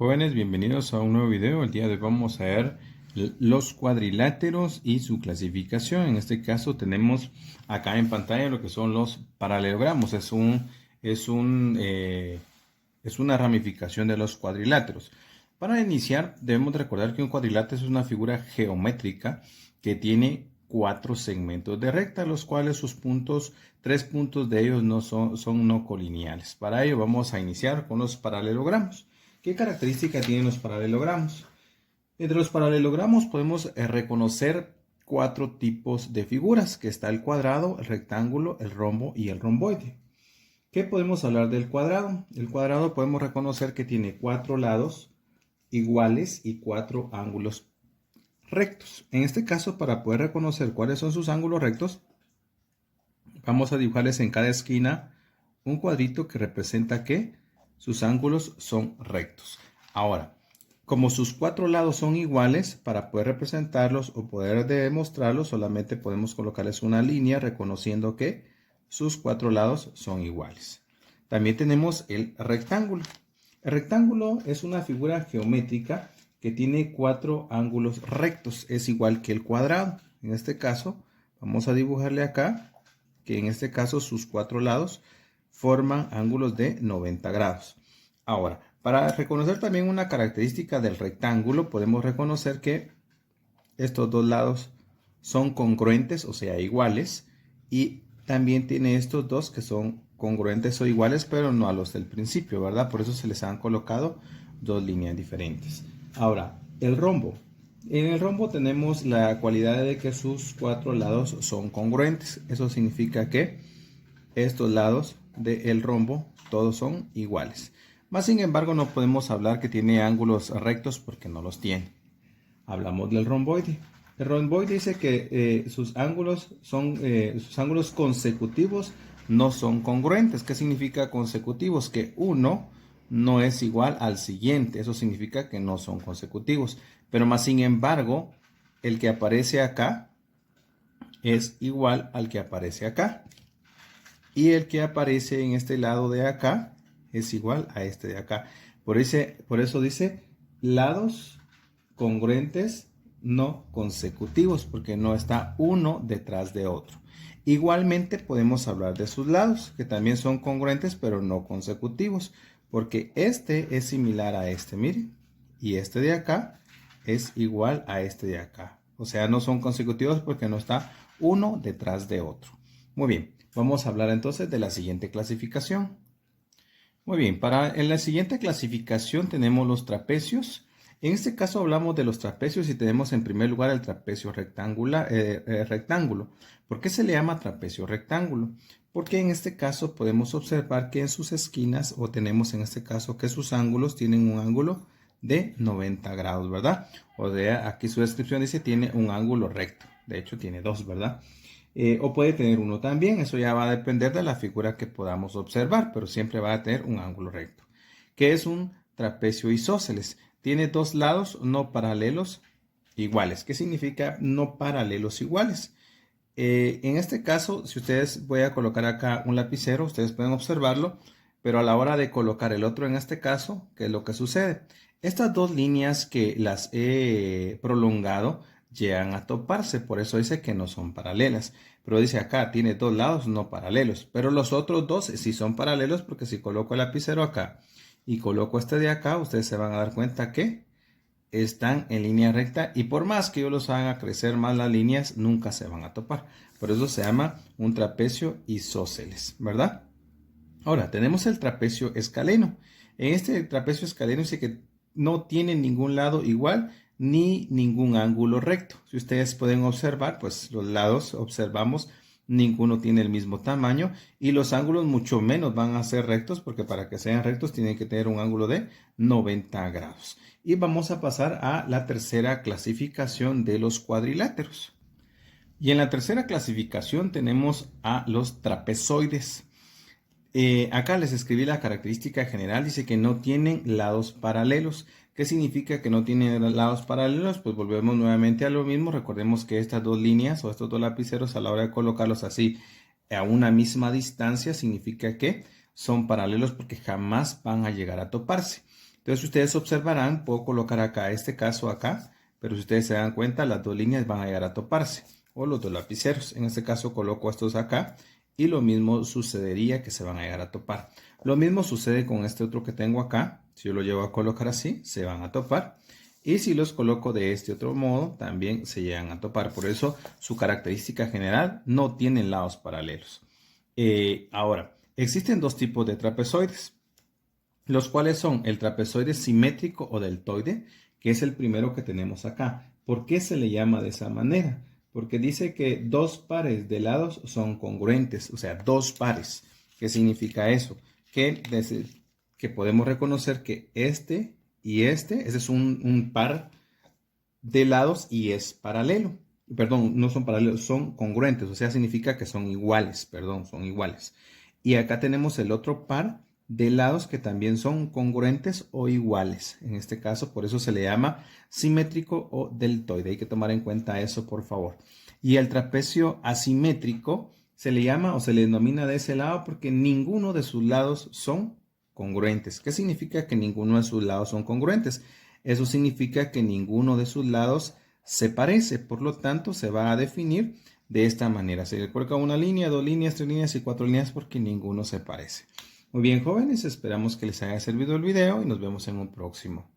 Jóvenes, bienvenidos a un nuevo video. El día de hoy vamos a ver los cuadriláteros y su clasificación. En este caso tenemos acá en pantalla lo que son los paralelogramos. Es una ramificación de los cuadriláteros. Para iniciar debemos recordar que un cuadrilátero es una figura geométrica que tiene cuatro segmentos de recta, los cuales sus puntos, tres puntos de ellos son no colineales. Para ello vamos a iniciar con los paralelogramos. ¿Qué características tienen los paralelogramos? Entre los paralelogramos podemos reconocer cuatro tipos de figuras, que está el cuadrado, el rectángulo, el rombo y el romboide. ¿Qué podemos hablar del cuadrado? El cuadrado podemos reconocer que tiene cuatro lados iguales y cuatro ángulos rectos. En este caso, para poder reconocer cuáles son sus ángulos rectos, vamos a dibujarles en cada esquina un cuadrito que representa que sus ángulos son rectos. Ahora, como sus cuatro lados son iguales, para poder representarlos o poder demostrarlos, solamente podemos colocarles una línea reconociendo que sus cuatro lados son iguales. También tenemos el rectángulo. El rectángulo es una figura geométrica que tiene cuatro ángulos rectos. Es igual que el cuadrado. En este caso, vamos a dibujarle acá que en este caso sus cuatro lados forman ángulos de 90 grados. Ahora, para reconocer también una característica del rectángulo, podemos reconocer que estos dos lados son congruentes, o sea, iguales, y también tiene estos dos que son congruentes o iguales, pero no a los del principio, ¿verdad? Por eso se les han colocado dos líneas diferentes. Ahora, el rombo. En el rombo tenemos la cualidad de que sus cuatro lados son congruentes. Eso significa que estos lados del rombo todos son iguales. Más sin embargo, no podemos hablar que tiene ángulos rectos porque no los tiene. Hablamos del romboide. El romboide dice que sus ángulos consecutivos no son congruentes. ¿Qué significa consecutivos? Que uno no es igual al siguiente. Eso significa que no son consecutivos. Pero más sin embargo, el que aparece acá es igual al que aparece acá. Y el que aparece en este lado de acá es igual a este de acá. Por eso dice lados congruentes no consecutivos, porque no está uno detrás de otro. Igualmente podemos hablar de sus lados, que también son congruentes, pero no consecutivos, porque este es similar a este, miren, y este de acá es igual a este de acá. O sea, no son consecutivos porque no está uno detrás de otro. Muy bien, vamos a hablar entonces de la siguiente clasificación. Muy bien, en la siguiente clasificación tenemos los trapecios. En este caso hablamos de los trapecios y tenemos en primer lugar el trapecio rectángulo. ¿Por qué se le llama trapecio rectángulo? Porque en este caso podemos observar que en sus esquinas, o tenemos en este caso que sus ángulos tienen un ángulo de 90 grados, ¿verdad? O sea, aquí su descripción dice tiene un ángulo recto. De hecho, tiene dos, ¿verdad? O puede tener uno también, eso ya va a depender de la figura que podamos observar, pero siempre va a tener un ángulo recto. ¿Qué es un trapecio isósceles? Tiene dos lados no paralelos iguales. ¿Qué significa no paralelos iguales? En este caso, si ustedes voy a colocar acá un lapicero, ustedes pueden observarlo, pero a la hora de colocar el otro en este caso, ¿qué es lo que sucede? Estas dos líneas que las he prolongado llegan a toparse, por eso dice que no son paralelas. Pero dice acá, tiene dos lados no paralelos, pero los otros dos sí son paralelos porque si coloco el lapicero acá y coloco este de acá, ustedes se van a dar cuenta que están en línea recta y por más que yo los haga crecer más las líneas, nunca se van a topar. Por eso se llama un trapecio isósceles, ¿verdad? Ahora, tenemos el trapecio escaleno. En este trapecio escaleno dice que no tiene ningún lado igual ni ningún ángulo recto. Si ustedes pueden observar, pues los lados observamos ninguno tiene el mismo tamaño y los ángulos mucho menos van a ser rectos porque para que sean rectos tienen que tener un ángulo de 90 grados. Y vamos a pasar a la tercera clasificación de los cuadriláteros. Y en la tercera clasificación tenemos a los trapezoides. Acá les escribí la característica general, dice que no tienen lados paralelos. ¿Qué significa que no tienen lados paralelos? Pues volvemos nuevamente a lo mismo. Recordemos que estas dos líneas o estos dos lapiceros a la hora de colocarlos así a una misma distancia significa que son paralelos porque jamás van a llegar a toparse. Entonces ustedes observarán, puedo colocar acá este caso acá, pero si ustedes se dan cuenta, las dos líneas van a llegar a toparse, o los dos lapiceros. En este caso coloco estos acá y lo mismo sucedería que se van a llegar a topar. Lo mismo sucede con este otro que tengo acá. Si yo lo llevo a colocar así, se van a topar. Y si los coloco de este otro modo, también se llegan a topar. Por eso su característica general no tienen lados paralelos. Ahora, existen dos tipos de trapezoides, los cuales son el trapezoide simétrico o deltoide, que es el primero que tenemos acá. ¿Por qué se le llama de esa manera? Porque dice que dos pares de lados son congruentes, o sea, dos pares. ¿Qué significa eso? Que podemos reconocer que este y este es un par de lados y es paralelo. Perdón, no son paralelos, son congruentes, o sea, significa que son iguales, perdón, son iguales. Y acá tenemos el otro par de lados que también son congruentes o iguales. En este caso, por eso se le llama simétrico o deltoide. Hay que tomar en cuenta eso, por favor. Y el trapecio asimétrico se le llama o se le denomina de ese lado porque ninguno de sus lados son congruentes. ¿Qué significa que ninguno de sus lados son congruentes? Eso significa que ninguno de sus lados se parece, por lo tanto se va a definir de esta manera. Se le coloca una línea, dos líneas, tres líneas y cuatro líneas porque ninguno se parece. Muy bien, jóvenes, esperamos que les haya servido el video y nos vemos en un próximo.